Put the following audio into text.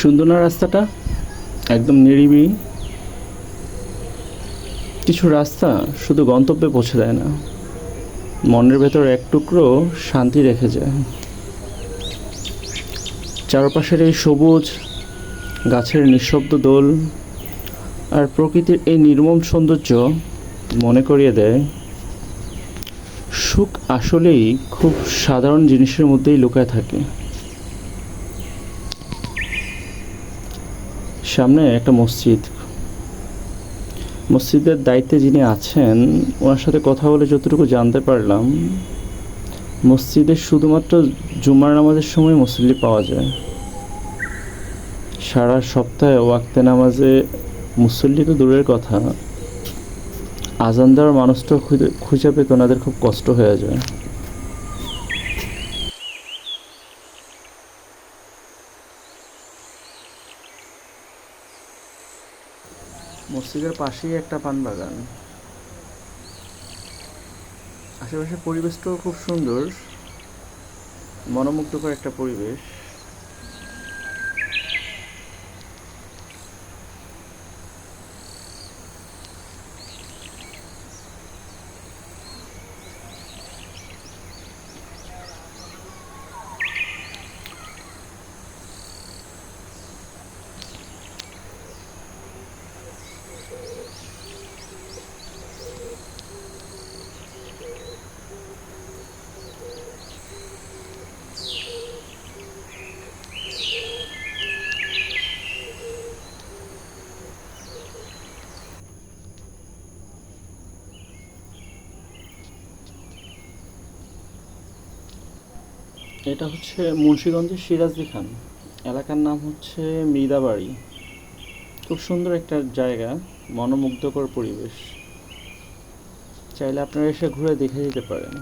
সুন্দর না রাস্তাটা? একদম নিরিবিলি। কিছু রাস্তা শুধু গন্তব্যে পৌঁছে দেয় না, মনের ভেতর এক টুকরো শান্তি রেখে যায়। চারপাশের এই সবুজ, গাছের নিঃশব্দ দোল আর প্রকৃতির এই নির্মম সৌন্দর্য মনে করিয়ে দেয় সুখ আসলেই খুব সাধারণ জিনিসের মধ্যেই লুকায় থাকে। সামনে একটা মসজিদ। মসজিদের দায়িত্বে যিনি আছেন, ওনার সাথে কথা বলে যতটুকু জানতে পারলাম, মসজিদে শুধুমাত্র জুমার নামাজের সময় মুসল্লি পাওয়া যায়। সারা সপ্তাহে ওয়াক্তে নামাজে মুসল্লি তো দূরের কথা, আজান দেওয়ার মানুষটাও খুঁজে পেতে ওনাদের খুব কষ্ট হয়ে যায়। মসজিদের পাশেই একটা পান বাগান। আশেপাশের পরিবেশটাও খুব সুন্দর, মনোমুগ্ধকর একটা পরিবেশ। এটা হচ্ছে মুন্সিগঞ্জের সিরাজদি খান এলাকার নাম হচ্ছে মৃদাবাড়ি। খুব সুন্দর একটা জায়গা, মনোমুগ্ধকর পরিবেশ। চাইলে আপনারা এসে ঘুরে দেখে যেতে পারেন।